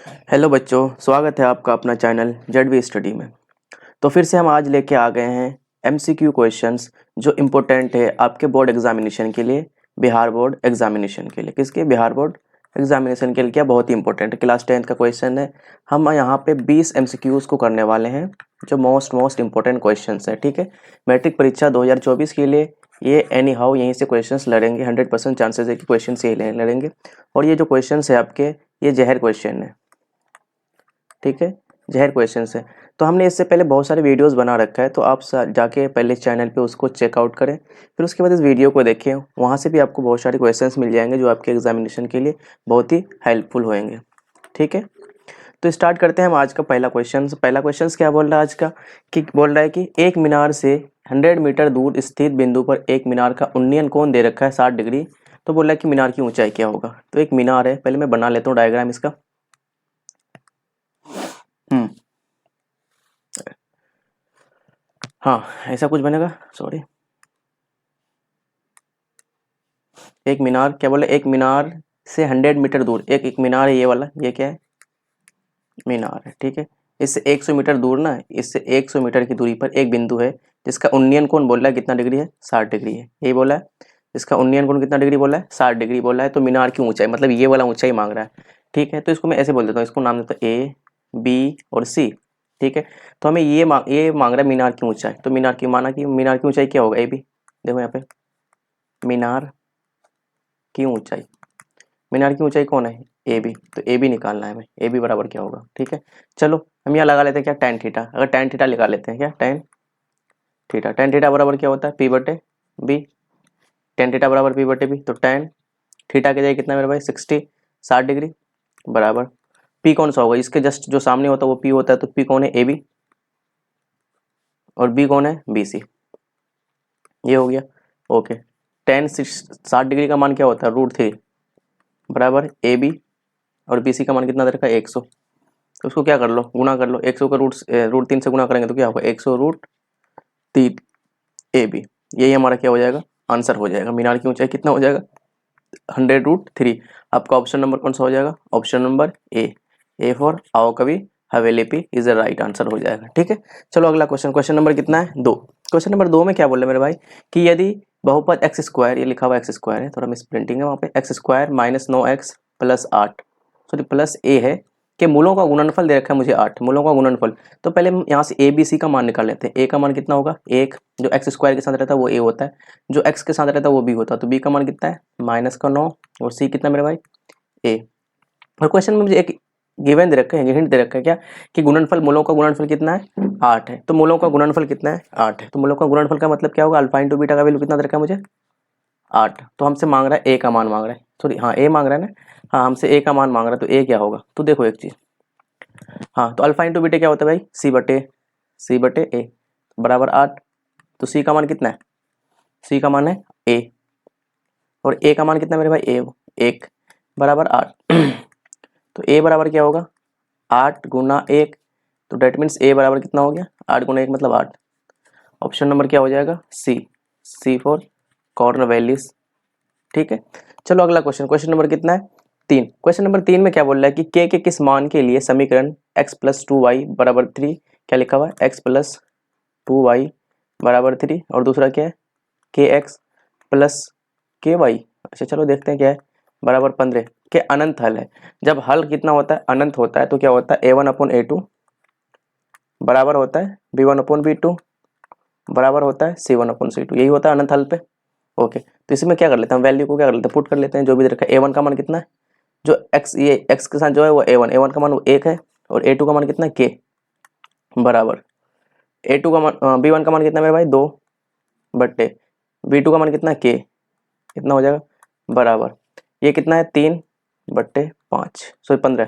Hello बच्चों, स्वागत है आपका अपना चैनल जेड स्टडी में। तो फिर से हम आज लेके आ गए हैं एमसीक्यू क्वेश्चंस जो इम्पोर्टेंट है आपके बोर्ड एग्जामिनेशन के लिए, बिहार बोर्ड एग्जामिनेशन के लिए। किसके? बिहार बोर्ड एग्जामिनेशन के लिए। क्या बहुत ही इंपॉर्टेंट है, क्लास 10th का क्वेश्चन है। हम यहाँ पे 20 एमसीक्यूज को करने वाले हैं जो मोस्ट इंपॉर्टेंट क्वेश्चन है। ठीक है, मैट्रिक परीक्षा 2024 के लिए ये एनी हाउ यहीं से क्वेश्चंस लड़ेंगे। 100% चांसेस है कि क्वेश्चन यही लड़ेंगे। और ये जो क्वेश्चन है आपके, ये जहर क्वेश्चन है। ठीक है, जहर क्वेश्चन है। तो हमने इससे पहले बहुत सारे वीडियोस बना रखा है, तो आप जाके पहले चैनल पे उसको चेकआउट करें, फिर उसके बाद इस वीडियो को देखें। वहाँ से भी आपको बहुत सारे क्वेश्चंस मिल जाएंगे जो आपके एग्जामिनेशन के लिए बहुत ही हेल्पफुल होंगे। ठीक है, तो स्टार्ट करते हैं हम आज का पहला क्वेश्चन। पहला क्वेश्चन क्या बोल रहा है आज का, कि बोल रहा है कि एक मीनार से 100 मीटर दूर स्थित बिंदु पर एक मीनार का उन्नयन कोण दे रखा है 60 डिग्री। तो बोल रहा है कि मीनार की ऊंचाई क्या होगा। तो एक मीनार है, पहले मैं बना लेता हूँ डायग्राम इसका। हाँ, ऐसा कुछ बनेगा। सॉरी, एक मीनार क्या बोले, एक मीनार से 100 मीटर दूर एक मीनार है, ये वाला, ये क्या है? मीनार है। ठीक है, इससे 100 मीटर दूर ना, इससे 100 मीटर की दूरी पर एक बिंदु है जिसका उन्नयन कोण बोल रहा है कितना डिग्री है? 60 डिग्री है। यही बोला है, इसका उन्नयन कोण कितना डिग्री बोला है? 60 डिग्री बोला है। तो मीनार की ऊंचाई मतलब ये वाला ऊंचाई मांग रहा है। ठीक है, तो इसको मैं ऐसे बोल देता हूँ, इसको नाम देता हूँ ए, बी और सी। ठीक है, तो हमें ये मांग रहा है मीनार की ऊंचाई। तो मीनार की माना कि मीनार की ऊंचाई क्या होगा? A B. देखो यहाँ पे मीनार की ऊंचाई, मीनार की ऊंचाई कौन है? A B. तो ए बी निकालना है हमें। ए बी बराबर क्या होगा? ठीक है, चलो हम यहाँ लगा लेते हैं क्या, tan थीटा। अगर tan थीटा लगा लेते हैं क्या, tan थीटा बराबर क्या होता है? पी बटे बी। tan थीटा बराबर पी बटे बी। तो tan थीटा की जगह कितना मेरे भाई? 60 डिग्री बराबर पी कौन सा होगा? इसके जस्ट जो सामने होता है वो पी होता है। तो पी कौन है? A B. और बी कौन है? B C. ये हो गया। ओके, tan 60 डिग्री का मान क्या होता है? √3 बराबर ए बी। और बी सी का मान कितना दे रखा है? 100। तो उसको क्या कर लो, गुना कर लो। 100 का √3 से गुना करेंगे तो क्या होगा? 100√3 ए बी। यही हमारा क्या हो जाएगा? आंसर हो जाएगा। मीनार की ऊंचाई कितना हो जाएगा? 100√3। आपका ऑप्शन नंबर कौन सा हो जाएगा? ऑप्शन नंबर ए फॉर आओ कभी हवेली पे इज द राइट आंसर हो जाएगा। ठीक है, चलो अगला क्वेश्चन। क्वेश्चन नंबर कितना है? 2। क्वेश्चन नंबर 2 में क्या बोल रहे मेरे भाई, कि यदि बहुपद एक्स स्क्वायर, ये लिखा हुआ एक्स स्क्वायर है, थोड़ा मिस प्रिंटिंग है वहाँ पे, X square minus 9x plus 8, sorry plus A है, कि मूलों का गुणनफल दे रखा है मुझे 8, मूलों का गुणनफल। तो पहले हम यहाँ से ए बी सी का मान निकाल लेते हैं। ए का मान कितना होगा? 1, जो एक्स स्क्वायर के साथ रहता है वो ए होता है, जो एक्स के साथ रहता है वो बी होता है। तो बी का मान कितना है? -9। और सी कितना मेरे भाई? ए। और क्वेश्चन में मुझे एक गिवन दे रखा है, हिंट दे रखा है क्या, कि गुणनफल, मूलों का गुणनफल कितना है? 8 है। तो मूलों का गुणनफल कितना है? 8 है। तो मूलों का गुणनफल का मतलब क्या होगा? अल्फा इंटू बीटा का वैल्यू कितना दे रखा है मुझे? 8। तो हमसे मांग रहा है ए का मान मांग रहा है, सॉरी हाँ ए मांग रहा है ना, हाँ हमसे ए का मान मांग रहा है। तो ए क्या होगा? तो देखो एक चीज, हाँ तो अल्फा इंटू बीटा क्या होता है भाई? सी बटे ए बराबर 8। तो सी का मान कितना है? सी का मान है ए। और ए का मान कितना मेरे भाई? ए 1 बराबर 8। तो ए बराबर क्या होगा? 8 गुना 1। तो डेट मीन्स ए बराबर कितना हो गया? 8 गुना 1 मतलब 8। ऑप्शन नंबर क्या हो जाएगा? सी फॉर कॉर्नर वैल्यूज। ठीक है, चलो अगला क्वेश्चन। क्वेश्चन नंबर कितना है? 3। क्वेश्चन नंबर 3 में क्या बोल रहा है, कि के किस मान के लिए समीकरण x प्लस 2y बराबर 3, क्या लिखा हुआ है? x प्लस 2y बराबर 3। और दूसरा क्या है? के एक्स प्लस के वाई, अच्छा चलो देखते हैं क्या है, बराबर 15 के अनंत हल है। जब हल कितना होता है? अनंत होता है, तो क्या होता है? a1/a2 बराबर होता है b1/b2 बराबर होता है c1/c2। यही होता है अनंत हल पे। ओके, तो इसमें क्या कर लेते हैं, वैल्यू को क्या कर लेते हैं? पुट कर लेते हैं जो भी रखा है। a1 का मान कितना है? जो x, ये x के साथ जो है वो a1 का मान वो 1 है। और a2 का मान कितना है? k बराबर a2 का मान b1 का मान कितना है मेरे भाई? 2 बट्टे b2 का मान कितना है? k। कितना हो जाएगा? बराबर ये कितना है? 3/5, सॉरी 15।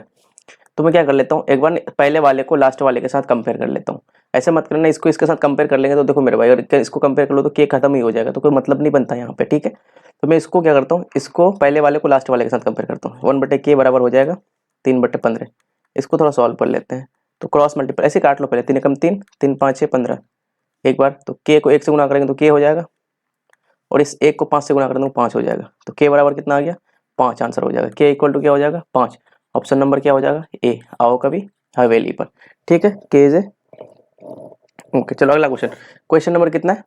तो मैं क्या कर लेता हूँ, एक बार पहले वाले को लास्ट वाले के साथ कंपेयर कर लेता हूँ। ऐसे मत करना, इसको इसके साथ कंपेयर कर लेंगे तो देखो मेरे भाई, अगर इसको कंपेयर कर लो तो के खत्म ही हो जाएगा, तो कोई मतलब नहीं बनता यहाँ पे। ठीक है, तो मैं इसको क्या करता हूँ, इसको पहले वाले को लास्ट वाले के साथ कंपेयर करता हूँ। 1/k बराबर हो जाएगा 3/15। इसको थोड़ा सॉल्व कर लेते हैं। तो क्रॉस मल्टीपल ऐसे काट लो पहले, 3 एकम 3, 3 5 6 15। एक बार तो के को 1 से गुना करेंगे तो के हो जाएगा, और इस 1 को 5 से गुना कर दूंगा 5 हो जाएगा। तो के बराबर कितना आ गया? 5 आंसर हो जाएगा। के इक्वल टू क्या हो जाएगा? 5। ऑप्शन नंबर क्या हो जाएगा ए, आओ कभी हवेली पर। ठीक है, केज है। ओके चलो अगला क्वेश्चन, क्वेश्चन नंबर कितना है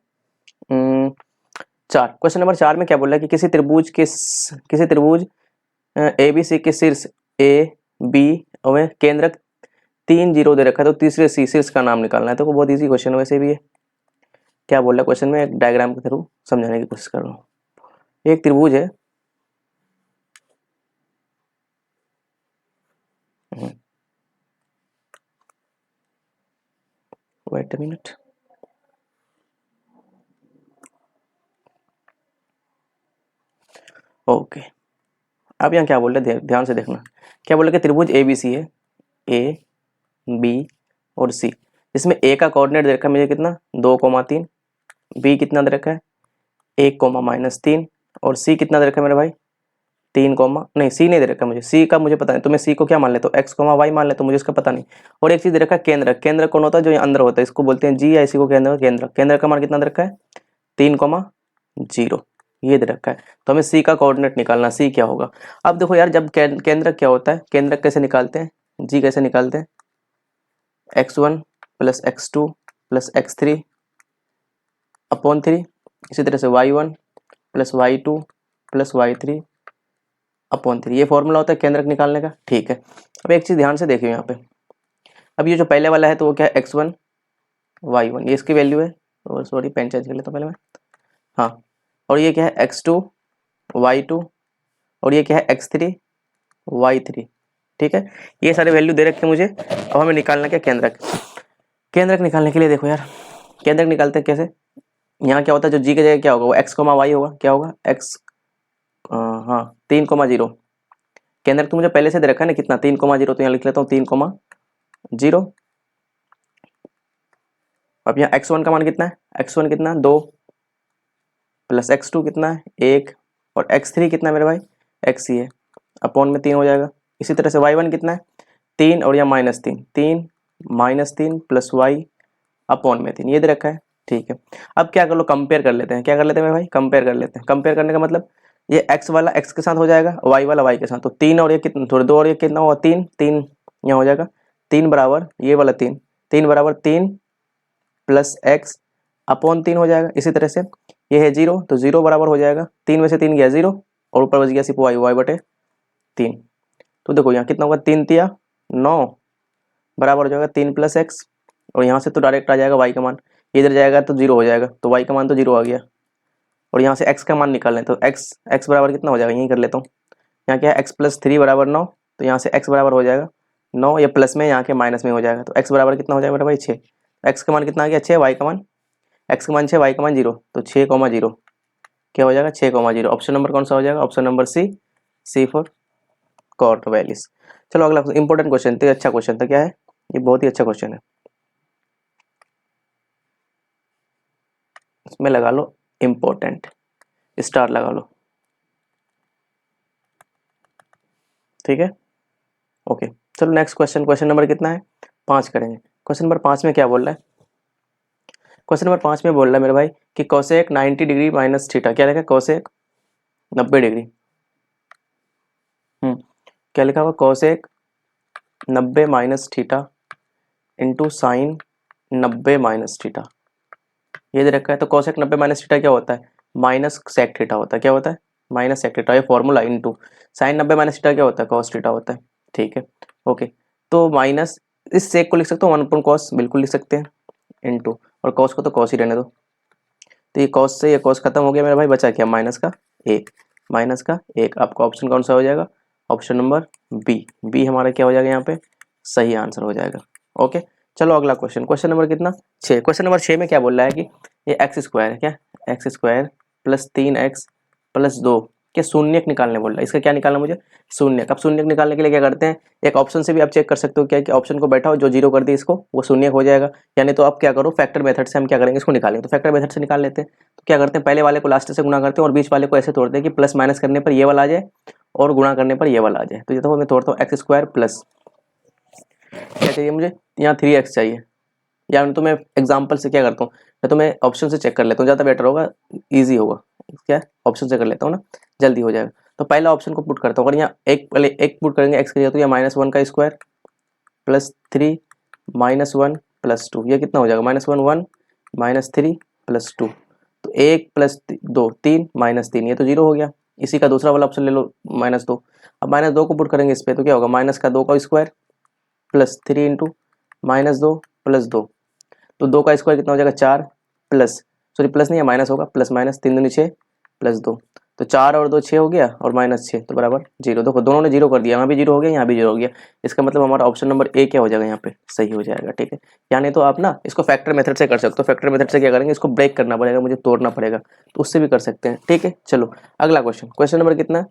4। क्वेश्चन नंबर 4 में क्या बोल रहा है कि किसी त्रिभुज ए बी सी के शीर्ष ए बी में केंद्रक 3 जीरो दे रखा है, तो तीसरे सी शीर्ष का नाम निकालना है। तो बहुत इजी क्वेश्चन वैसे भी है। क्या बोल रहा है क्वेश्चन में, एक डायग्राम के थ्रू समझाने की कोशिश कर रहा हूँ। एक त्रिभुज है, वेट अ मिनट, ओके। अब यहाँ क्या बोल रहे हैं, ध्यान से देखना। क्या बोल रहे हैं कि त्रिभुज ए बी सी है, ए बी और सी, इसमें ए का कोऑर्डिनेट दे रखा है मुझे कितना 2,3, बी कितना दे रखा है 1,-3 और सी कितना दे रखा है मेरे भाई 3, नहीं सी नहीं दे रखा है मुझे, सी का मुझे पता नहीं, तो मैं सी को क्या मान लेता हूँ x, y मान लेता हूँ, मुझे इसका पता नहीं। और एक चीज दे रखा है केंद्र, केंद्र कौन होता है जो अंदर होता है, इसको बोलते हैं जी, या इसी को केंद्र, केंद्र का मान कितना दे रखा है 3,0, ये दे रखा है। तो हमें सी का कोऑर्डिनेट निकालना, सी क्या होगा। अब देखो यार, जब केंद्र क्या होता है, केंद्र कैसे निकालते हैं, जी कैसे निकालते हैं x1 + x2 + x3 अपॉन 3, इसी तरह से y1 + y2 + y3 अपॉन 3, ये फॉर्मूला होता है केंद्रक निकालने का। ठीक है, अब एक चीज ध्यान से देखिए यहाँ पे, अब ये जो पहले वाला है तो वो क्या है x1 y1, ये इसकी वैल्यू है, और सॉरी पेन चेंज कर लेता पहले मैं, हाँ। और ये क्या है x2 y2 और ये क्या है x3 y3। ठीक है, ये सारे वैल्यू दे रखे मुझे। अब हमें निकालना क्या केंद्रक, केंद्रक निकालने के लिए देखो यार, केंद्रक निकालते हैं कैसे। यहाँ क्या होता है, जो जी की जगह क्या होगा वो x, y होगा, क्या होगा x, हाँ 3,0। केंद्रक तो मुझे पहले से दे रखा है ना कितना 3,0, तो यहाँ लिख लेता हूँ 3,0। अब यहाँ x1 का मान कितना है, x1 कितना 2 + x2 कितना है 1 और x3 कितना है मेरे भाई x ही है, अपॉन में 3 हो जाएगा। इसी तरह से y1 कितना है 3 और यहाँ -3, 3 -3 + y अपॉन में 3, ये दे रखा है। ठीक है, अब क्या कर लो, कंपेयर कर लेते हैं। क्या कर लेते हैं मेरे भाई, कंपेयर कर लेते हैं। कंपेयर करने का मतलब ये x वाला x के साथ हो जाएगा, y वाला y के साथ, तो 3 और ये कितना, थोड़े 2 और ये कितना होगा 3, 3 यहाँ हो जाएगा 3 बराबर ये वाला 3, 3 बराबर 3 + x अपॉन 3 हो जाएगा। इसी तरह से ये है 0, तो 0 बराबर हो जाएगा 3 में से 3 गया 0 और ऊपर बच गया सिर्फ y, y/3। तो देखो यहाँ कितना होगा 3 तिया 9 बराबर हो जाएगा 3 + x, और यहाँ से तो डायरेक्ट आ जाएगा y का मान, इधर जाएगा तो 0 हो जाएगा, तो y का मान तो 0 आ गया। और यहाँ से x का मान निकाल लें, तो x बराबर कितना हो जाएगा, यहीं कर लेता हूँ। यहाँ क्या है x + 3 बराबर 9, तो यहाँ से x बराबर हो जाएगा 9, ये प्लस में यहाँ के माइनस में हो जाएगा, तो x बराबर कितना हो जाएगा मेरा भाई 6। x का मान कितना आ गया 6, y का मान, x का मान 6, y का मान 0, तो 6,0 क्या हो जाएगा 6,0। ऑप्शन नंबर कौन सा हो जाएगा, option number C for chord values. चलो अगला इंपॉर्टेंट क्वेश्चन था, अच्छा क्वेश्चन था, क्या है ये, बहुत ही अच्छा क्वेश्चन है, इसमें लगा लो इम्पोर्टेंट, स्टार लगा लो। ठीक है, ओके चलो नेक्स्ट क्वेश्चन, क्वेश्चन नंबर कितना है 5 करेंगे। क्वेश्चन नंबर 5 में क्या बोल रहा है, क्वेश्चन नंबर 5 में बोल रहा है मेरे भाई कि कोसेक 90 डिग्री माइनस थीटा, क्या लिखा है कोसेक 90 डिग्री, क्या लिखा हुआ cosec 90 minus theta into sine 90 minus theta, ये दे रखा है। तो कोसेक 90 माइनस थीटा क्या होता है, माइनस सेक थीटा होता है, क्या होता है माइनस सेक थीटा, ये formula into sine 90 minus theta क्या होता है कॉस थीटा होता है। ठीक है, ओके, तो माइनस इस सेक को लिख सकते हो 1/cos, बिल्कुल लिख सकते हैं, इंटू और कॉस को तो कॉस ही रहने दो, तो ये कॉस से ये कॉस खत्म हो गया मेरा भाई, बचा क्या माइनस का 1, माइनस का 1। आपका ऑप्शन कौन सा हो जाएगा, ऑप्शन नंबर बी, बी हमारा क्या हो जाएगा यहाँ पे सही आंसर हो जाएगा। ओके चलो अगला क्वेश्चन, क्वेश्चन नंबर कितना 6। क्वेश्चन नंबर 6 में क्या बोल रहा है कि ये x² है, क्या x² + 3x + 2 के शून्यक निकालने बोल रहा है। इसका क्या निकालना मुझे शून्यक। अब शून्यक निकालने के लिए क्या करते हैं, एक ऑप्शन से भी आप चेक कर सकते हो, क्या कि ऑप्शन को बैठाओ, जो 0 कर दी इसको वो शून्यक हो जाएगा, यानी तो आप क्या करो फैक्टर मेथड से हम क्या करेंगे इसको निकालेंगे, तो फैक्टर मेथड से निकाल लेते हैं। तो क्या करते हैं पहले वाले को लास्ट से गुणा करते हैं और बीच वाले को ऐसे तोड़ते हैं कि प्लस माइनस करने पर ये वाला आ जाए और गुणा करने पर ये वाला आ जाए। तो ये तो मैं तोड़ता हूँ x² प्लस क्या चाहिए मुझे, यहाँ 3x चाहिए, या तो मैं एग्जाम्पल से क्या करता हूँ, या तो मैं ऑप्शन से चेक कर लेता हूँ, ज़्यादा बेटर होगा, ईजी होगा, क्या ऑप्शन से कर लेता हूँ ना, जल्दी हो जाएगा। तो पहला ऑप्शन को पुट करता हूँ। अगर यहाँ एक पहले एक पुट करेंगे x की जगह, तो यह -1 का स्क्वायर प्लस 3 -1 प्लस 2, ये कितना हो जाएगा -1 1 -3 प्लस 2, तो 1 प्लस 2 3 -3, ये तो 0 हो गया। इसी का दूसरा वाला ऑप्शन ले लो -2। अब -2 को पुट करेंगे इस पर, तो क्या होगा -2 का स्क्वायर प्लस 3 इंटू -2 प्लस 2, तो 2 का स्क्वायर कितना हो जाएगा 4 प्लस, सॉरी प्लस नहीं है माइनस होगा, प्लस माइनस 3 दूनी 6 प्लस 2, तो 4 और 2 6 हो गया और -6 तो बराबर 0। देखो दोनों ने 0 कर दिया, यहाँ भी 0 हो गया, यहाँ भी 0 हो गया। इसका मतलब हमारा ऑप्शन नंबर ए क्या हो जाएगा यहाँ पे सही हो जाएगा, ठीक है। यानी तो आप ना इसको फैक्टर मेथड से कर सकते हो। फैक्टर मेथड से क्या करेंगे, इसको ब्रेक करना पड़ेगा, मुझे तोड़ना पड़ेगा, तो उससे भी कर सकते हैं, ठीक है। चलो अगला क्वेश्चन, क्वेश्चन नंबर कितना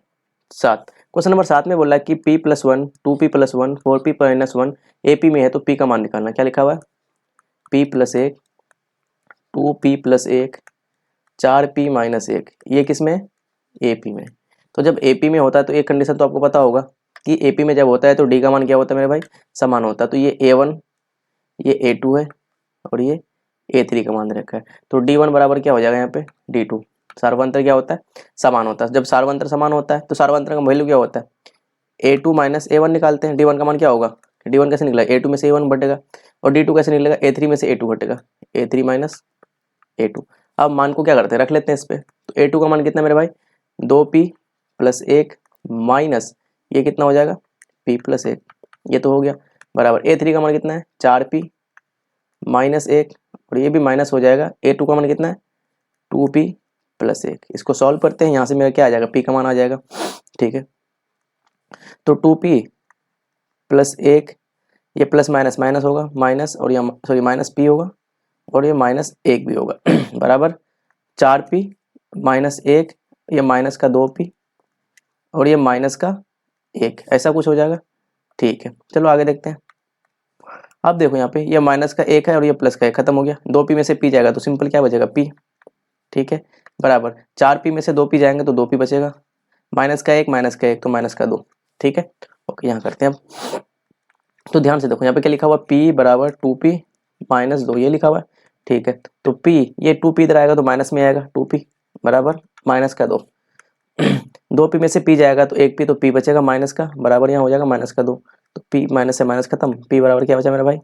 7। क्वेश्चन नंबर 7 में बोला है कि p+1 2p+1 4p-1 AP में है, तो p का मान निकालना। क्या लिखा हुआ है p+1 2p+1 4p-1, ये किस में AP में। तो जब AP में होता है तो एक कंडीशन तो आपको पता होगा कि AP में जब होता है तो D का मान क्या होता है मेरे भाई, समान होता है। तो ये A1 ये A2 है और ये A3 का मान रखा है, तो D1 बराबर क्या हो जाएगा यहाँ पे D2। सार्वंतर क्या होता है, समान होता है। जब सार्वंतर समान होता है तो सार्वंतर का वैल्यू क्या होता है A2 - A1 निकालते हैं। D1 का मान क्या होगा, D1 कैसे निकला A2 में से A1 घटेगा, और D2 कैसे निकलेगा A3 में से A2 घटेगा, A3 - A2। अब मान को क्या करते हैं, रख लेते हैं इस पे। तो A2 का मान कितना मेरे भाई 2p+1 माइनस ये कितना हो जाएगा p+1, ये तो हो गया बराबर A3 का मान कितना है 4p-1, और ये भी माइनस हो जाएगा। A2 का मान कितना है 2p+1। इसको सॉल्व करते हैं, यहाँ से मेरा क्या आ जाएगा p का मान आ जाएगा, ठीक है। तो 2p+1 ये प्लस माइनस माइनस होगा माइनस, और ये सॉरी -p होगा और ये -1 भी होगा बराबर 4p-1, ये माइनस का 2p और ये -1, ऐसा कुछ हो जाएगा, ठीक है। चलो आगे देखते हैं। अब देखो यहाँ पे ये -1 है और ये +1 खत्म हो गया। 2p में से p जाएगा तो सिंपल क्या बचेगा p, ठीक है, बराबर 4p में से 2p जाएंगे तो 2p बचेगा, -1 तो -2, ठीक है। ओके यहाँ करते हैं अब। तो ध्यान से देखो यहाँ पे क्या लिखा हुआ p बराबर 2p-2, ये लिखा हुआ है, ठीक है। तो p ये 2p इधर आएगा तो माइनस में आएगा, 2p बराबर -2। 2p में से p जाएगा तो 1p, तो p बचेगा माइनस का, बराबर यहाँ हो जाएगा -2। तो p माइनस से माइनस खत्म, p बराबर क्या बचा मेरा भाई,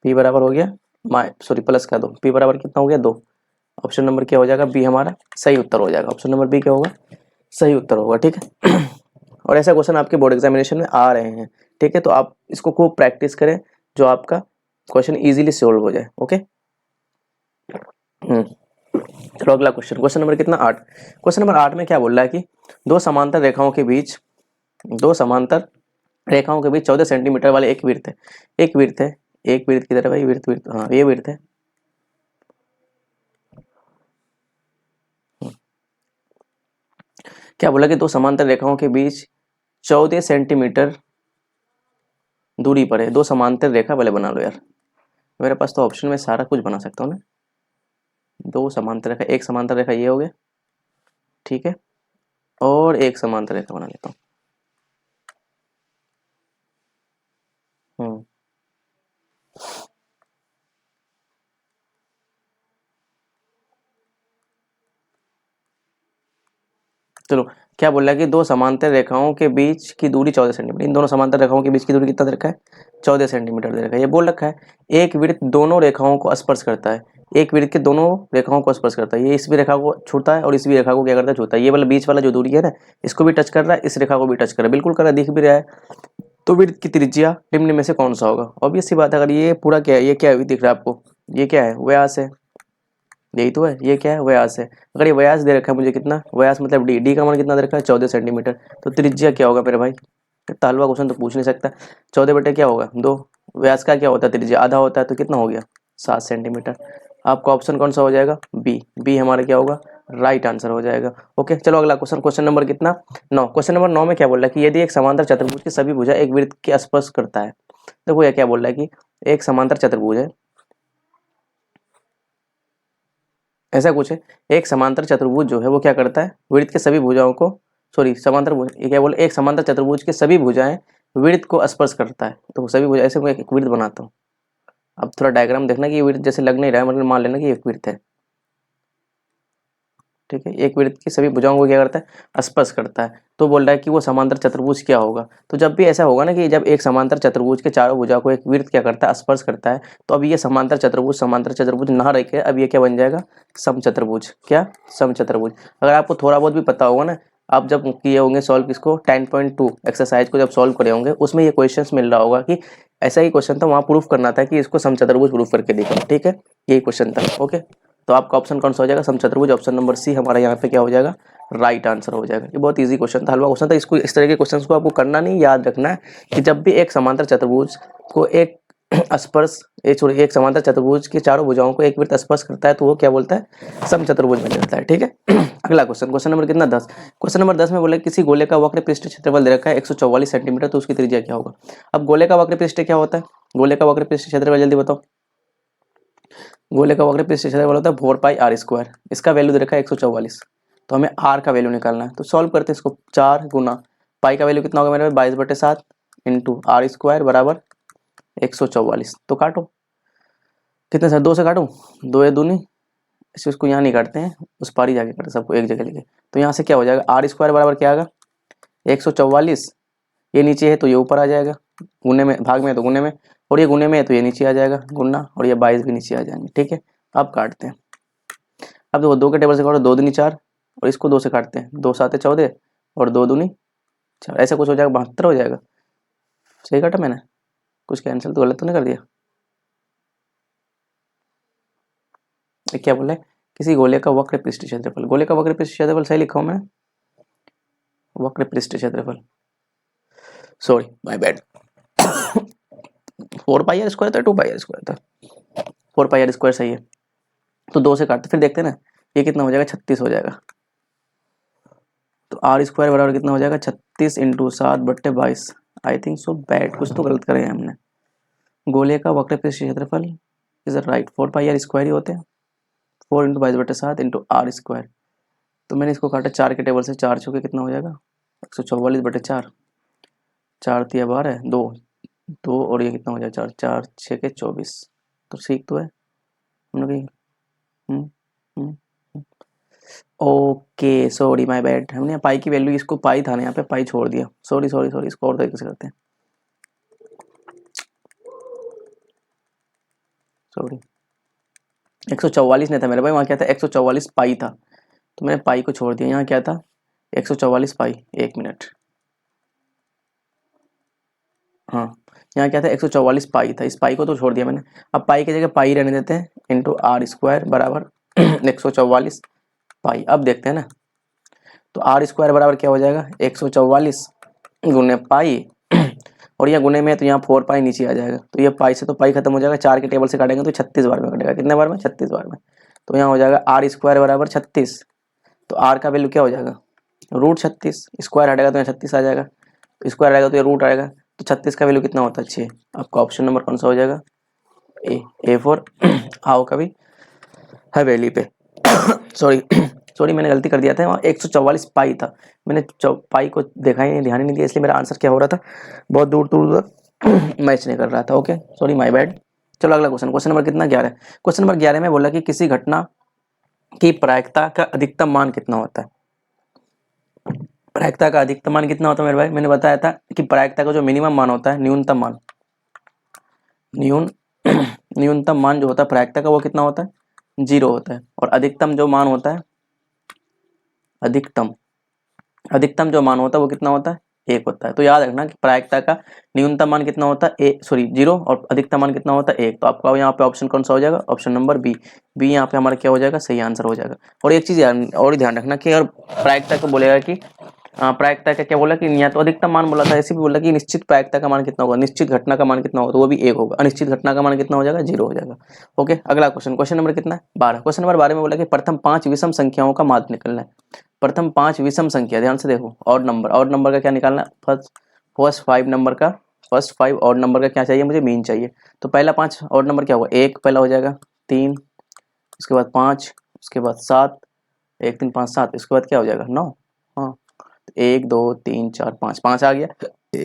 p बराबर हो गया +2, p बराबर कितना हो गया 2। ऑप्शन नंबर क्या हो जाएगा बी हमारा सही उत्तर हो जाएगा। ऑप्शन नंबर बी क्या होगा सही उत्तर होगा, ठीक है। और ऐसा क्वेश्चन आपके बोर्ड एग्जामिनेशन में आ रहे हैं, ठीक है। तो आप इसको खूब प्रैक्टिस करें जो आपका क्वेश्चन इजीली सॉल्व हो जाए, ओके। चलो अगला क्वेश्चन, क्वेश्चन नंबर कितना 8। क्वेश्चन नंबर 8 में क्या बोल रहा है कि दो समांतर रेखाओं के बीच 14 सेंटीमीटर वाले एक वृत्त है, एक वृत्त की तरह भाई, वृत्त हाँ ये वृत्त है। क्या बोला कि दो समांतर रेखाओं के बीच 14 सेंटीमीटर दूरी पर है। दो समांतर रेखा वाले बना लो यार, मेरे पास तो ऑप्शन में सारा कुछ बना सकता हूँ ना। दो समांतर रेखा, एक समांतर रेखा ये हो गया, ठीक है, और एक समांतर रेखा बना लेता हूँ। चलो क्या बोल रहा है कि दो समांतर रेखाओं के बीच की दूरी 14 सेंटीमीटर। इन दोनों समांतर रेखाओं के बीच की दूरी कितना दे रखा है 14 सेंटीमीटर दे रखा है। ये बोल रखा है एक वृत्त दोनों रेखाओं को स्पर्श करता है, एक वृत्त के दोनों रेखाओं को स्पर्श करता है। ये इस भी रेखा को छूता है और इस भी रेखा को क्या करता है छूता है। ये वाला बीच वाला जो दूरी है ना, इसको भी टच कर रहा है, इस रेखा को भी टच कर रहा है, बिल्कुल कर रहा है, दिख भी रहा है। तो वृत्त की त्रिज्या निम्न में से कौन सा होगा। ऑब्वियस सी बात है, अगर ये पूरा क्या है, ये क्या दिख रहा है आपको, ये क्या है व्यास है, यही तो है, ये क्या है व्यास है। अगर ये व्यास दे रखा है मुझे कितना, व्यास मतलब डी का मान कितना दे रखा है 14 सेंटीमीटर। तो त्रिज्या क्या होगा मेरे भाई, तालवा क्वेश्चन तो पूछ नहीं सकता। 14 बटे क्या होगा 2, व्यास का क्या होता है त्रिज्या आधा होता है, तो कितना हो गया 7 सेंटीमीटर। आपका ऑप्शन कौन सा हो जाएगा बी हमारा क्या होगा राइट आंसर हो जाएगा। ओके चलो अगला क्वेश्चन, क्वेश्चन नंबर कितना 9। क्वेश्चन नंबर 9 में क्या बोल रहा है कि यदि एक समांतर चतुर्भुज की सभी भुजा एक वृत्त के स्पर्श करता है। देखो यह क्या बोल रहा है कि एक समांतर चतुर्भुज है, ऐसा कुछ है, एक समांतर चतुर्भुज जो है वो क्या करता है वृत्त के सभी भुजाओं को, सॉरी समांतर भुज, ये क्या बोले एक समांतर चतुर्भुज के सभी भुजाएं वृत्त को स्पर्श करता है। तो सभी भुजा, ऐसे मैं एक वृत्त बनाता हूँ। अब थोड़ा डायग्राम देखना कि ये वृत्त जैसे लग नहीं रहा है, मतलब मान लेना कि एक वृत्त है। ठीक है, एक वृत्त की सभी भुजाओं को क्या करता है, स्पर्श करता है। तो बोल रहा है कि वो समांतर चतुर्भुज क्या होगा। तो जब भी ऐसा होगा ना कि जब एक समांतर चतुर्भुज के चारों भुजा को एक वृत्त क्या करता है, स्पर्श करता है, तो अब ये समांतर चतुर्भुज ना रह के अब ये क्या बन जाएगा, समचतुर्भुज। क्या, समचतुर्भुज। अगर आपको थोड़ा बहुत भी पता होगा ना, आप जब किए होंगे सॉल्व इसको 10.2 एक्सरसाइज को जब सॉल्व करे होंगे, उसमें ये क्वेश्चंस मिल रहा होगा कि ऐसा ही क्वेश्चन था, वहाँ प्रूफ करना था कि इसको समचतुर्भुज प्रूफ करके दिखाओ। ठीक है, यही क्वेश्चन था। ओके, तो आपका ऑप्शन कौन सा हो जाएगा, समचतुर्भुज। ऑप्शन नंबर सी हमारा यहाँ पे क्या हो जाएगा, राइट आंसर हो जाएगा। ये बहुत इजी क्वेश्चन था, हलवा क्वेश्चन था। इसको इस तरह के क्वेश्चंस को आपको करना नहीं, याद रखना है कि जब भी एक समांतर चतुर्भुज को एक स्पर्श एक समांतर चतुर्भुज की चारों भुजाओं को एक वृत्त स्पर्श करता है तो वो क्या बोलता है, समचतुर्भुज बन जाता है। ठीक है। अगला क्वेश्चन, क्वेश्चन नंबर कितना 10। क्वेश्चन नंबर 10 में बोला किसी गोले का वक्र पृष्ठ क्षेत्रफल दे रखा है 144 सेंटीमीटर, तो उसकी त्रिज्या क्या होगा। अब गोले का वक्र पृष्ठ क्या होता है, गोले का वक्र पृष्ठ क्षेत्रफल जल्दी बताओ। गोले का वक्र पृष्ठ क्षेत्रफल होता है 4πr²। इसका वैल्यू दे रखा है 144, तो हमें आर का वैल्यू निकालना है। तो सॉल्व करते हैं इसको, 4 गुना पाई का वैल्यू कितना होगा मेरे 22/7 इंटू r² बराबर 144। तो काटो, कितने सर, 2 से काटूं, 2 या दूनी, इसको यहाँ नहीं काटते हैं, उस पार ही जाके काटते, सबको एक जगह लेके। तो यहाँ से क्या हो जाएगा, r² बराबर क्या आएगा 144। ये नीचे है तो ये ऊपर आ जाएगा, गुने में, भाग में है तो गुने में, और ये गुने में है तो ये नीचे आ जाएगा गुना, और ये 22 भी नीचे आ जाएंगे। ठीक है, अब काटते हैं। अब देखो 2 के टेबल से काटो, 2 दूनी 4, और इसको 2 से काटते हैं, 2 7 14 और 2 दूनी 4, ऐसा कुछ हो जाएगा, 72 हो जाएगा। सही काटा मैंने, कुछ कैंसिल तो गलत तो नहीं कर दिया। क्या बोला है, किसी गोले का वक्र पृष्ठ क्षेत्रफल, गोले का वक्र पृष्ठ क्षेत्रफल सही लिखा हूं मैं, वक्र पृष्ठ क्षेत्रफल, सॉरी माय बैड। 4πr² था 2πr² था, 4πr² सही है। तो 2 से काटते फिर देखते हैं ना, ये कितना हो जाएगा, 36 हो जाएगा। तो r² बराबर कितना हो जाएगा, 36 into 7/22। I think so bad, कुछ तो गलत करे हैं हमने। गोले का वक्र पृष्ठ क्षेत्रफल इज राइट 4πr² ही होते हैं, 4 इंटू 22/7 इंटू r²। तो मैंने इसको काटा 4 के टेबल से, 4 चौके कितना हो जाएगा 144/4, 4 तिया 12 2 2, और ये कितना हो जाएगा 4 4 6 के 24। तो ठीक तो है हम लोग। ओके सॉरी माय बैड, हमने पाई की वैल्यू, इसको पाई था ना, यहाँ पे पाई छोड़ दिया, सॉरी सॉरी सॉरी। इसको और तरीके से करते हैं, सॉरी 144 नहीं था मेरे भाई, वहाँ क्या था 144 पाई था, तो मैंने पाई को छोड़ दिया। यहाँ क्या था 144 पाई, 1 मिनट, हाँ यहाँ क्या था 144 पाई था, इस पाई को तो छोड़ दिया मैंने। अब पाई की जगह पाई रहने देते हैं, इंटू r² बराबर 144 पाई। अब देखते हैं ना, तो r² बराबर क्या हो जाएगा 144 गुने पाई, और यहाँ गुने में तो यहाँ 4 पाई नीचे आ जाएगा, तो ये पाई से तो पाई खत्म हो जाएगा, 4 के टेबल से काटेंगे तो 36 बार में कटेगा, कितने बार में 36 बार में। तो यहाँ हो जाएगा r² बराबर 36, तो r का वैल्यू क्या हो जाएगा √36, स्क्वायर हटेगा तो यहाँ 36 आ जाएगा, तो स्क्वायर आएगा तो ये रूट आएगा, तो 36 का वैल्यू कितना होता है 6। आपका ऑप्शन नंबर कौन सा हो जाएगा, ए फॉर आओ कभी हवेली पे। सॉरी सॉरी मैंने गलती कर दिया था, वहाँ 144 पाई था, मैंने पाई को देखा ही नहीं, ध्यान ही नहीं दिया, इसलिए मेरा आंसर क्या हो रहा था, बहुत दूर दूर तक मैच नहीं कर रहा था। Okay sorry my bad. चलो अगला क्वेश्चन, क्वेश्चन नंबर कितना 11। क्वेश्चन नंबर 11 में बोला कि किसी घटना की प्रायिकता का अधिकतम मान कितना होता है। प्रायिकता का अधिकतम मान कितना होता है मेरे भाई, मैंने बताया था कि प्रायिकता का जो मिनिमम मान होता है, न्यूनतम मान, न्यूनतम मान जो होता है प्रायिकता का वो कितना होता है 0 होता है, और अधिकतम जो मान होता है, अधिकतम जो मान होता है वो कितना होता है 1 होता है। तो याद रखना कि प्रायिकता का न्यूनतम मान कितना होता है 0, और अधिकतम मान कितना होता है 1। तो आपका यहाँ पे ऑप्शन कौन सा हो जाएगा, ऑप्शन नंबर बी। बी यहाँ पे हमारा क्या हो जाएगा, सही आंसर हो जाएगा। और एक चीज और ध्यान रखना कि अगर प्रायिकता को बोलेगा कि प्रायिकता का क्या बोला कि या तो अधिकतम मान बोला था, ऐसे भी बोला कि निश्चित प्रायिकता का मान कितना होगा, निश्चित घटना का मान कितना होगा, तो वो भी 1 होगा, अनिश्चित घटना का मान कितना हो जाएगा 0 हो जाएगा। ओके अगला क्वेश्चन, क्वेश्चन नंबर कितना है 12। क्वेश्चन नंबर 12 में बोला कि प्रथम 5 विषम संख्याओं का माध्य निकलना है। प्रथम 5 विषम संख्या, ध्यान से देखो, ऑड नंबर का क्या निकालना है, फर्स्ट 5 नंबर का, फर्स्ट 5 ऑड नंबर का क्या चाहिए मुझे, मीन चाहिए। तो पहला 5 ऑड नंबर क्या होगा, 1 पहला हो जाएगा, 3, उसके बाद 5, उसके बाद 7, 1 3 5 7, इसके बाद क्या हो जाएगा 9। हाँ 1 2 3 4 5, 5 आ गया।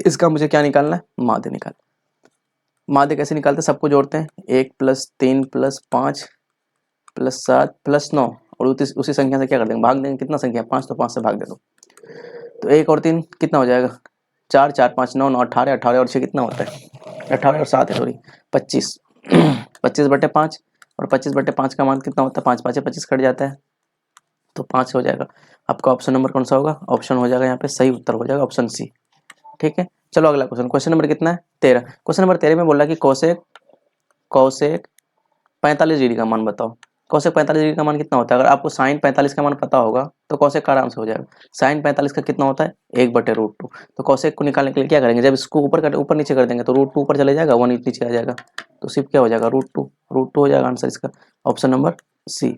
इसका मुझे क्या निकालना है, माध्य निकालना। माध्य कैसे निकालते हैं, सबको जोड़ते हैं, 1 + 3 + 5 + 7 + 9, और उसी संख्या से क्या कर देंगे, भाग देंगे। कितना संख्या 5, तो 5 से भाग दे दो। तो 1 और 3 कितना हो जाएगा, 4, 4 5 9, 9 18, 18 और 6 कितना होता है, 18 और 7 है सॉरी 25। 25/5, और 25/5 का मान कितना होता है, 5 5 25 कट जाता है, तो 5 हो जाएगा। आपका ऑप्शन नंबर कौन सा होगा, ऑप्शन हो जाएगा यहाँ पे सही उत्तर हो जाएगा ऑप्शन सी। ठीक है, चलो अगला क्वेश्चन, क्वेश्चन नंबर कितना है 13। क्वेश्चन नंबर 13 में बोला कि कोसेक कोसेक 45 डिग्री का मान बताओ। कोसेक 45 डिग्री का मान कितना होता है, अगर आपको साइन 45 का मान पता होगा तो कोसेक का आराम से हो जाएगा। साइन 45 का कितना होता है, 1/√2। तो कोसेक को निकालने के लिए क्या करेंगे, जब इसको ऊपर नीचे कर देंगे तो √2 ऊपर चले जाएगा, 1 नीचे आ जाएगा, तो सिर्फ क्या हो जाएगा √2 हो जाएगा आंसर इसका, option number C.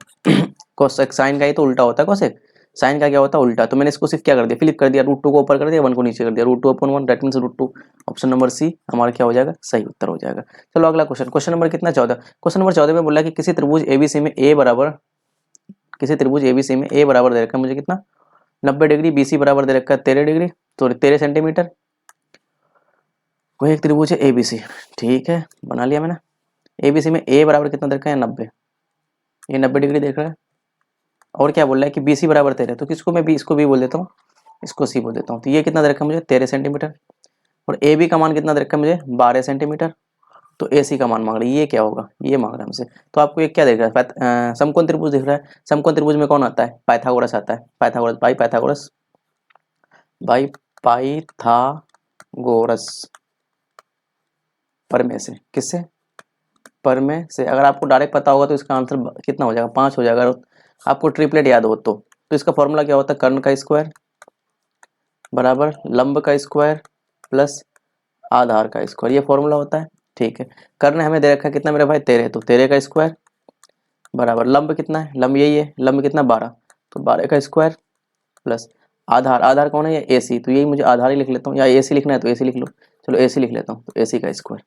Cosec sine का ही तो उल्टा होता है, कोसेक साइन का क्या होता है उल्टा, तो मैंने इसको सिर्फ क्या कर दिया, फ्लिप कर दिया, √2 को ऊपर कर दिया, 1 को नीचे कर दिया, √2/1 that means √2। Option number C हमारा क्या हो जाएगा, सही उत्तर हो जाएगा। चलो अगला क्वेश्चन, क्वेश्चन नंबर कितना 14। क्वेश्चन नंबर 14 में बोला कि किसी त्रिभुज एबीसी में ए बराबर दे रखा है मुझे कितना 90 डिग्री, बीसी बराबर दे रखा है 13 डिग्री, तो 13 सेंटीमीटर। कोई एक त्रिभुज है एबीसी, ठीक है बना लिया मैंने। एबीसी में ए बराबर कितना दे रखा है 90, ये 90 डिग्री देख रहा है। और क्या बोल रहा है कि बीसी बराबर 13, तो किसको मैं इसको भी बोल देता हूँ, इसको सी बोल देता हूँ। तो ये कितना दे रखा है मुझे 13 सेंटीमीटर, और ए बी का मान कितना दे रखा है मुझे 12 सेंटीमीटर। तो ए सी का मान मांग रहा है, ये क्या होगा, ये मांग रहा है हमसे। तो आपको ये क्या दिख रहा है, समकोण त्रिभुज दिख रहा है। समकोण त्रिभुज में कौन आता है, पाइथागोरस आता है, पाइथागोरस पर में से, किससे, पर में से। अगर आपको डायरेक्ट पता होगा तो इसका आंसर कितना हो जाएगा 5 हो जाएगा। अगर आपको ट्रिपलेट याद हो तो इसका फॉर्मूला क्या होता है, कर्ण का स्क्वायर बराबर लंब का स्क्वायर प्लस आधार का स्क्वायर, ये फॉर्मूला होता है। ठीक है, कर्ण हमें दे रखा है कितना मेरे भाई 13, तो 13 का स्क्वायर बराबर लंब कितना है, लंब यही है, लंब कितना 12, तो 12 का स्क्वायर प्लस आधार कौन है, ये ए सी, तो यही मुझे आधार ही लिख लेता हूँ, या ए सी लिखना है तो ए सी लिख लो। चलो ए सी लिख लेता हूँ, तो ए सी का स्क्वायर,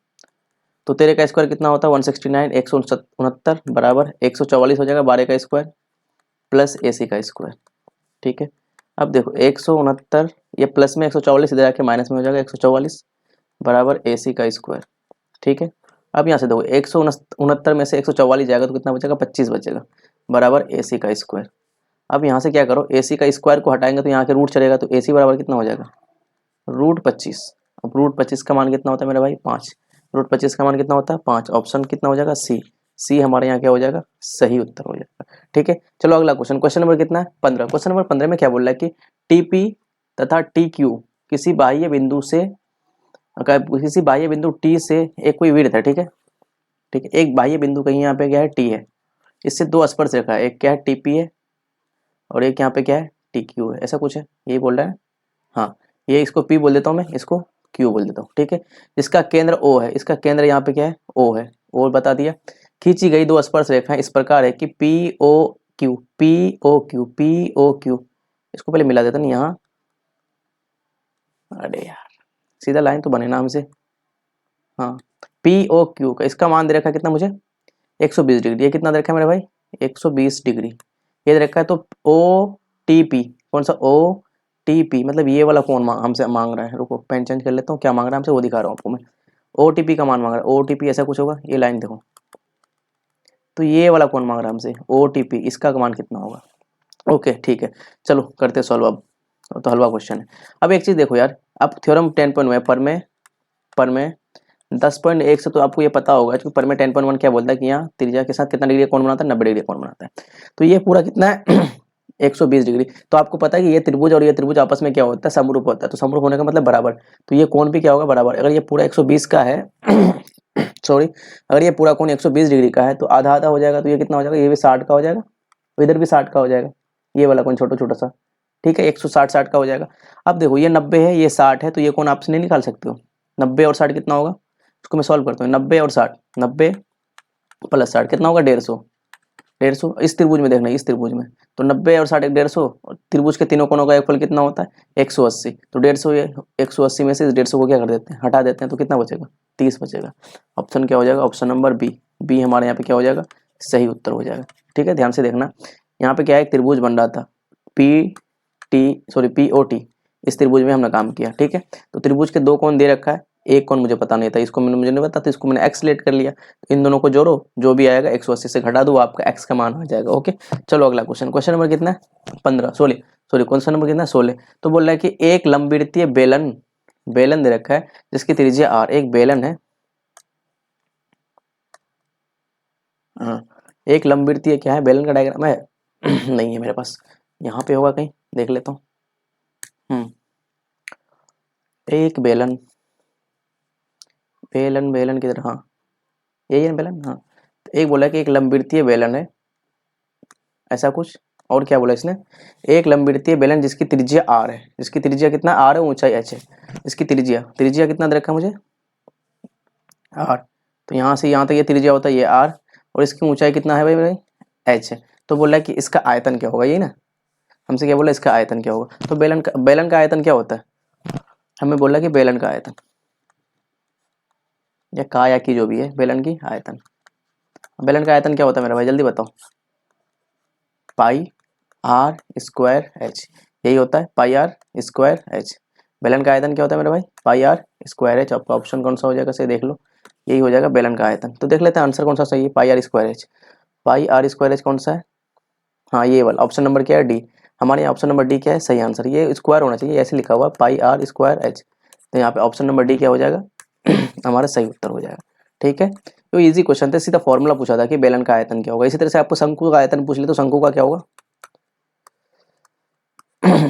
तो 13 का स्क्वायर कितना होता है 169, 169 बराबर 144 हो जाएगा, 12 का स्क्वायर प्लस ए सी का स्क्वायर। ठीक है, अब देखो 169 ये प्लस में 144 इधर आके माइनस में हो जाएगा 144 बराबर ए सी का स्क्वायर। ठीक है, अब यहाँ से देखो 169 में से 144 जाएगा तो कितना बचेगा 25 बचेगा बराबर ए सी का स्क्वायर। अब यहाँ से क्या करो, ए सी का स्क्वायर को हटाएंगे तो यहाँ के रूट चलेगा, तो ए सी बराबर कितना हो जाएगा √25। अब √25 का मान कितना होता है मेरा भाई 5, √25 का मान कितना होता है 5, ऑप्शन कितना हो जाएगा सी हमारे यहाँ क्या हो जाएगा सही उत्तर हो जाएगा। ठीक है, चलो अगला क्वेश्चन, क्वेश्चन नंबर कितना है 15। क्वेश्चन नंबर 15 में क्या बोल रहा है कि टीपी तथा टी क्यू किसी बाह्य बिंदु टी से एक कोई वृत्त है। ठीक है, एक बाह्य बिंदु कहीं यहाँ पे क्या है टी है, इससे दो स्पर्श रेखा है, एक क्या है टीपी है और एक यहाँ पे क्या है टी क्यू है, ऐसा कुछ है यही बोल रहा है। हाँ, ये इसको पी बोल देता हूँ मैं, इसको क्यू बोल देता हूँ। ठीक है, जिसका केंद्र ओ है, इसका केंद्र यहाँ पे क्या है ओ है, और बता दिया। खींची गई दो स्पर्श रेखाएं इस प्रकार है कि पी ओ क्यू, इसको पहले मिला देता नहीं यहाँ, अरे यार सीधा लाइन तो बने ना हमसे। हाँ, पी ओ क्यू का इसका मान दे रखा है कितना मुझे 120 डिग्री, ये कितना दे रखा है मेरे भाई 120 डिग्री ये दे रखा है। तो ओ टी पी कौन सा, ओ टी पी मतलब ये वाला कौन हमसे मांग रहा है, रुको पेन चेंज कर लेता हूँ, क्या मांग रहा है हमसे वो दिखा रहा हूँ आपको मैं। ओ टी पी का मान मांग रहा है, ओ टी पी ऐसा कुछ होगा, ये लाइन देखो, तो ये वाला कौन मांग रहा है हमसे ओ टी पी, इसका मान कितना होगा। ओके ठीक है, चलो करते सॉल्व अब, तो हलवा क्वेश्चन है। अब एक चीज देखो यार, अब थ्योरम 10.1 पर में 10.1 से तो आपको ये पता होगा क्योंकि पर में 10.1 क्या बोलता है कि यहाँ त्रिज्या के साथ कितना डिग्री कोण बनाता है 90 डिग्री कोण बनाता है। तो ये पूरा कितना है 120 डिग्री। तो आपको पता है कि ये त्रिभुज और ये त्रिभुज आपस में क्या होता है समरूप होता है, तो समरूप होने का मतलब बराबर, तो ये कोण भी क्या होगा बराबर। अगर ये पूरा 120 का है सॉरी, अगर ये पूरा कोण 120 डिग्री का है तो आधा आधा हो जाएगा, तो ये कितना हो जाएगा, ये भी 60 का हो जाएगा, इधर भी 60 का हो जाएगा, ये वाला कोण छोटा छोटा सा। ठीक है, 160 का हो जाएगा। अब देखो ये 90 है ये 60 है, तो ये कोण आपसे नहीं निकाल सकते हो, 90 और 60 कितना होगा, उसको मैं सॉल्व करता हूँ। 90 और 60, 90 प्लस 60 कितना होगा 150 इस त्रिभुज में देखना, इस त्रिभुज में तो 90 और 60 150, त्रिभुज के तीनों कोणों का योगफल कितना होता है 180, तो 180 में से इस 150 को क्या कर देते हैं हटा देते हैं, तो कितना बचेगा 30 बचेगा। ऑप्शन क्या हो जाएगा, ऑप्शन नंबर बी हमारे यहाँ पे क्या हो जाएगा सही उत्तर हो जाएगा। ठीक है, ध्यान से देखना, यहाँ पे क्या है एक त्रिभुज बन रहा था पी ओ टी, इस त्रिभुज में हमने काम किया। ठीक है, तो त्रिभुज के दो कोण दे रखा है, एक कौन मुझे पता नहीं था, इसको मुझे नहीं पता, तो इसको मैंने एक्स लेट कर लिया। तो इन दोनों को जोड़ो, जो भी आएगा 180 से घटा दो, आपका एक्स का मान आ जाएगा। ओके, चलो अगला क्वेश्चन, क्वेश्चन नंबर कितना है 15 16 सॉरी क्वेश्चन नंबर कितना है 16। तो बोल रहा है कि एक लंबवृत्तीय बेलन, बेलन दे रखा है जिसकी त्रिज्या आर, एक बेलन है, हाँ एक लंबवृत्तीय क्या है, बेलन का डायग्राम है नहीं है मेरे पास, यहाँ पे होगा कहीं, देख लेता हूँ। एक बेलन, बेलन बेलन किधर, हाँ यही है बेलन, हाँ। तो एक बोला कि एक लंबवृत्तीय बेलन है, ऐसा कुछ, और क्या बोला इसने, एक लंबवृत्तीय बेलन जिसकी त्रिज्या आर है, जिसकी त्रिज्या कितना आर है, ऊंचाई एच है, इसकी त्रिज्या, त्रिज्या कितना दे रखा है मुझे आर, तो यहाँ से यहाँ तक ये त्रिज्या होता है ये आर, और इसकी ऊंचाई कितना है भाई भाई एच है। तो बोला है कि इसका आयतन क्या होगा, यही ना, हमसे क्या बोला इसका आयतन क्या होगा। तो बेलन का आयतन क्या होता है, हमें बोला कि बेलन का आयतन या का या की जो भी है, बेलन की आयतन, बेलन का आयतन क्या होता है मेरा भाई जल्दी बताओ, पाई आर स्क्वायर एच, यही होता है पाई आर स्क्वायर एच। बेलन का आयतन क्या होता है मेरा भाई, पाई आर स्क्वायर एच। आपका ऑप्शन कौन सा हो जाएगा, सही देख लो, यही हो जाएगा बेलन का आयतन। तो देख लेते हैं आंसर कौन सा सही है, pi R square H, pi R square H कौन सा है, हाँ ये वाला ऑप्शन नंबर क्या है डी, हमारे यहाँ ऑप्शन नंबर डी क्या है सही आंसर, ये स्क्वायर होना चाहिए, ऐसे लिखा हुआ पाई आर स्क्वायर एच, तो यहाँ पे ऑप्शन नंबर डी क्या हो जाएगा हमारा सही उत्तर हो जाएगा। ठीक है, तो इजी क्वेश्चन था, सीधा फॉर्मूला पूछा था कि बेलन का आयतन क्या होगा। इसी तरह से आपको शंकु का आयतन पूछ ले तो शंकु का क्या होगा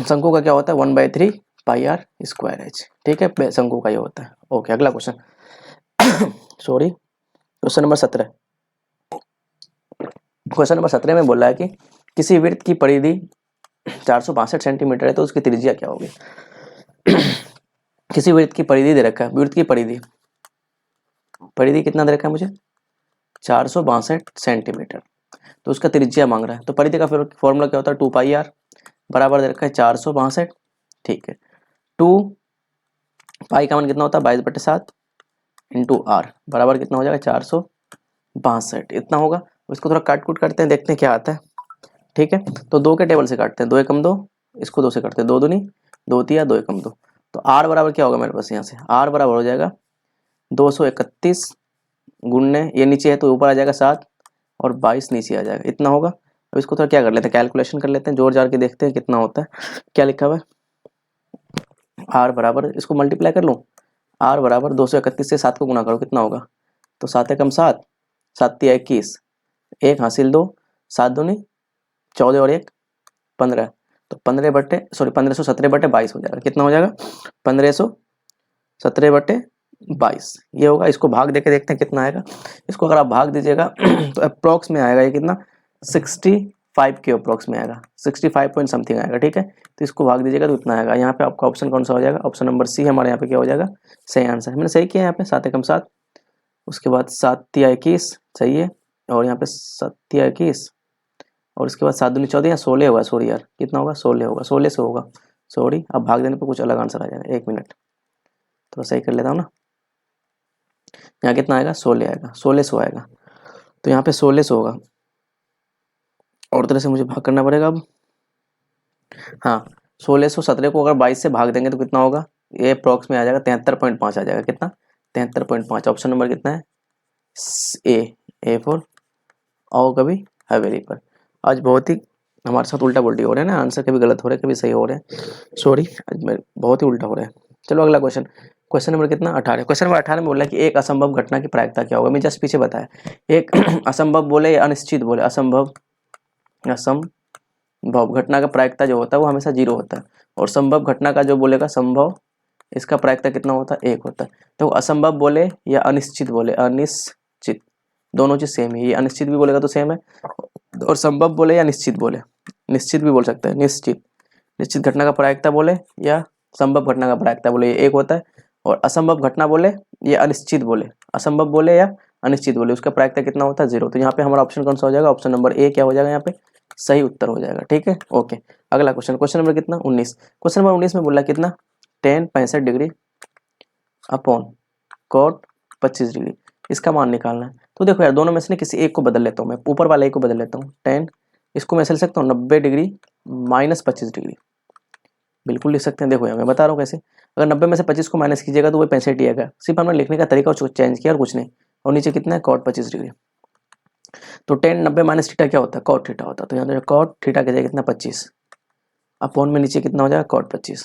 शंकु का क्या होता है 1/3 पाई आर स्क्वायर एच। ठीक है, शंकु का ये होता है। ओके अगला question sorry question number 17, question number 17 में बोला है कि किसी वृत्त की परिधि 462 सेंटीमीटर है तो उसकी त्रिज्या क्या होगी किसी वृत्त की परिधि दे रखा है, वृत्त की परिधि, परिधि कितना दे रखा है मुझे 462 सेंटीमीटर, तो उसका त्रिज्या मांग रहा है। तो परिधि का फिर फॉर्मूला क्या होता है 2 पाई आर, बराबर दे रखा है 462, ठीक है 2 पाई का मान कितना होता है 22/7 इंटू आर, बराबर कितना हो जाएगा 462 इतना होगा। इसको थोड़ा काट कूट करते हैं, देखते हैं क्या आता है। ठीक है, तो 2 के टेबल से काटते हैं, 2 एकम 2, इसको 2 से काटते हैं, 2 दूनी 2 तिया 2 एकम 2, तो आर बराबर क्या होगा मेरे पास, यहाँ से आर बराबर हो जाएगा 231 गुणने ये नीचे है तो ऊपर आ जाएगा 7 और 22 नीचे आ जाएगा, इतना होगा। अब इसको थोड़ा क्या कर लेते हैं, कैलकुलेशन कर लेते हैं, जोड़ जाड़ के देखते हैं कितना होता है। क्या लिखा हुआ है आर बराबर, इसको मल्टीप्लाई कर लूँ, आर बराबर 231 से 7 को गुना करो कितना होगा, तो 7 एकम 7 7 तिया 21, एक हासिल 2 7 दूनी 14 और 1 15, तो 1517/22 हो जाएगा, कितना हो जाएगा 1517/22 ये होगा। इसको भाग देके देखते हैं कितना आएगा, इसको अगर आप भाग दीजिएगा तो अप्रोक्स में आएगा ये कितना 65 के अप्रोक्स में आएगा, 65 पॉइंट समथिंग आएगा। ठीक है, तो इसको भाग दीजिएगा तो इतना आएगा। यहाँ पे आपका ऑप्शन कौन सा हो जाएगा, ऑप्शन नंबर सी हमारे यहाँ पे क्या हो जाएगा सही आंसर। मैंने सही किया यहाँ पे 7 एकम 7, उसके बाद 7 तिया 21 सही है, और यहाँ पे 7 तिया 21 और उसके बाद 7 दूनी 14 या 16 होगा, सॉरी यार कितना होगा 16 होगा, 16 से होगा सॉरी। अब भाग देने पर कुछ अलग आंसर आ जाएगा, 1 मिनट तो सही कर लेता हूँ ना। यहाँ कितना आएगा 16 आएगा, 1600 आएगा, तो यहाँ पे 1600 होगा, और तरह से मुझे भाग करना पड़ेगा अब। हाँ 1617 को अगर 22 से भाग देंगे तो कितना होगा, ये अप्रॉक्स में आ जाएगा 73.5 आ जाएगा, कितना 73.5। ऑप्शन नंबर कितना है ए फॉर आओ कभी हवेली पर। आज बहुत ही हमारे साथ उल्टा पुल्टी हो रहा है ना, आंसर कभी गलत हो रहे हैं कभी सही हो रहे हैं, सॉरी आज मैं बहुत ही उल्टा हो रहा है। चलो अगला क्वेश्चन, क्वेश्चन नंबर कितना 18, क्वेश्चन नंबर 18 में बोला कि एक असंभव घटना की प्रायिकता क्या होगा। मैं जस्ट पीछे बताया, एक असंभव बोले या अनिश्चित बोले, असंभव घटना का प्रायिकता जो होता है वो हमेशा 0 होता है, और संभव घटना का जो बोलेगा संभव इसका प्रायिकता कितना होता है 1 होता है। तो असंभव बोले या अनिश्चित बोले, अनिश्चित दोनों चीज सेम है, ये अनिश्चित भी बोलेगा तो सेम है, और संभव बोले या निश्चित बोले, निश्चित भी बोल सकते हैं, निश्चित घटना का प्रायिकता बोले या संभव घटना का प्रायिकता बोले ये 1 होता है, और असंभव घटना बोले या अनिश्चित बोले, असंभव बोले या अनिश्चित बोले उसका प्रायिकता कितना होता है 0। तो यहाँ पे हमारा ऑप्शन कौन सा हो जाएगा, ऑप्शन नंबर ए क्या हो जाएगा यहाँ पे सही उत्तर हो जाएगा। ठीक है, ओके अगला क्वेश्चन, क्वेश्चन नंबर कितना 19, क्वेश्चन नंबर 19 में बोला कितना tan 65 degree upon cot 25 degree, इसका मान निकालना है। तो देखो यार दोनों में से किसी एक को बदल लेता हूँ मैं, ऊपर वाले एक को बदल लेता हूँ, tan इसको मैं चल सकता हूँ 90 डिग्री माइनस 25 डिग्री, बिल्कुल लिख सकते हैं। देखो यहाँ मैं बता रहा हूँ कैसे। अगर 90 में से 25 को माइनस कीजिएगा तो वो 65 ही आएगा। सिर्फ हमने लिखने का तरीका चेंज किया और कुछ नहीं। और नीचे कितना है, cot 25 डिग्री। तो टेन 90 माइनस थीटा क्या होता है, cot थीटा होता है। तो यहाँ पे cot थीटा की जगह कितना 25 अपॉन में नीचे कितना हो जाएगा cot 25।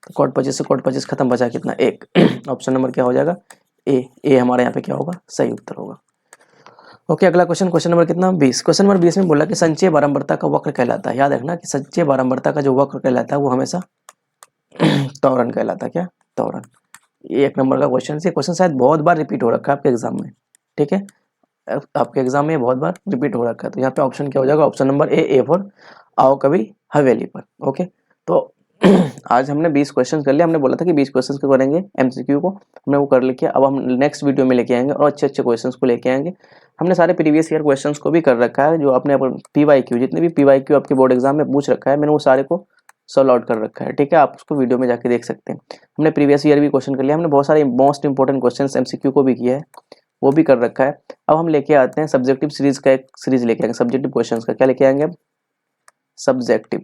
तो cot 25 से cot 25 खत्म, बचा कितना 1। ऑप्शन नंबर क्या हो जाएगा ए हमारा यहाँ पे क्या होगा, सही उत्तर होगा। ओके अगला क्वेश्चन नंबर कितना 20। क्वेश्चन नंबर 20 में बोला कि संचय बारंबारता का वक्र कहलाता है। याद रखना कि संचय बारंबारता का जो वक्र कहलाता है वो हमेशा त्वरण कहलाता है। क्या, त्वरण। ये 1 नंबर का क्वेश्चन है। क्वेश्चन शायद बहुत बार रिपीट हो रखा है आपके एग्जाम में, ठीक है, आपके एग्जाम में बहुत बार रिपीट हो रखा है। तो यहाँ पे ऑप्शन क्या हो जाएगा, ऑप्शन नंबर ए फॉर आओ कभी हवेली पर। ओके तो आज हमने 20 क्वेश्चन कर लिया। हमने बोला था कि 20 क्वेश्चन को करेंगे एमसीक्यू को, हमने वो कर लिया। अब हम नेक्स्ट वीडियो में लेके आएंगे और अच्छे अच्छे क्वेश्चंस को लेके आएंगे। हमने सारे प्रीवियस ईयर क्वेश्चंस को भी कर रखा है, जो आपने पीवाईक्यू जितने भी पीवाईक्यू आपके बोर्ड एग्जाम में पूछ रखा है, मैंने वो सारे को सॉल्व आउट कर रखा है। ठीक है, आप उसको वीडियो में जाके देख सकते हैं। हमने प्रीवियस ईयर भी क्वेश्चन कर लिया, हमने बहुत सारे मोस्ट इंपॉर्टेंट क्वेश्चन एमसीक्यू को भी किया है, वो भी कर रखा है। अब हम लेके आते हैं सब्जेक्टिव सीरीज का, एक सीरीज लेके आएंगे सब्जेक्टिव क्वेश्चंस का। क्या लेके आएंगे अब, सब्जेक्टिव,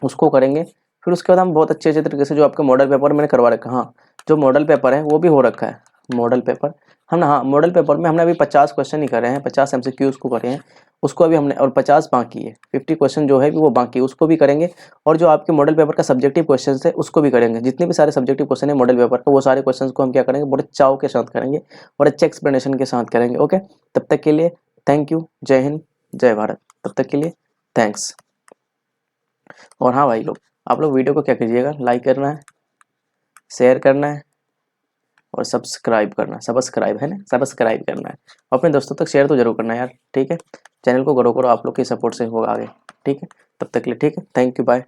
उसको करेंगे। फिर उसके बाद हम बहुत अच्छे तरीके से जो आपका मॉडल पेपर मैंने करवा रखा है, हाँ जो मॉडल पेपर है वो भी हो रखा है। मॉडल पेपर हम हाँ मॉडल पेपर में हमने अभी 50 क्वेश्चन ही करे हैं, 50 एमसीक्यूज को करे हैं, उसको अभी हमने, और 50 बाकी है, 50 क्वेश्चन जो है वो बाकी है, उसको भी करेंगे। और जो आपके मॉडल पेपर का सब्जेक्टिव क्वेश्चन है उसको भी करेंगे। जितने भी सारे सब्जेक्टिव क्वेश्चन है मॉडल पेपर का, वो सारे क्वेश्चन को हम क्या करेंगे, बड़े चाव के साथ करेंगे और अच्छे एक्सप्लेनेशन के साथ करेंगे। ओके, तब तक के लिए थैंक यू, जय हिंद जय भारत। तब तक के लिए थैंक्स। और हाँ भाई लोग, आप लोग वीडियो को क्या कीजिएगा, लाइक करना है, शेयर करना है और सब्सक्राइब करना है। सब्सक्राइब है ना, सब्सक्राइब करना है। अपने दोस्तों तक शेयर तो जरूर करना है यार, ठीक है। चैनल को ग्रो करो, आप लोग की सपोर्ट से होगा आगे, ठीक है। तब तक के लिए ठीक है, थैंक यू, बाय।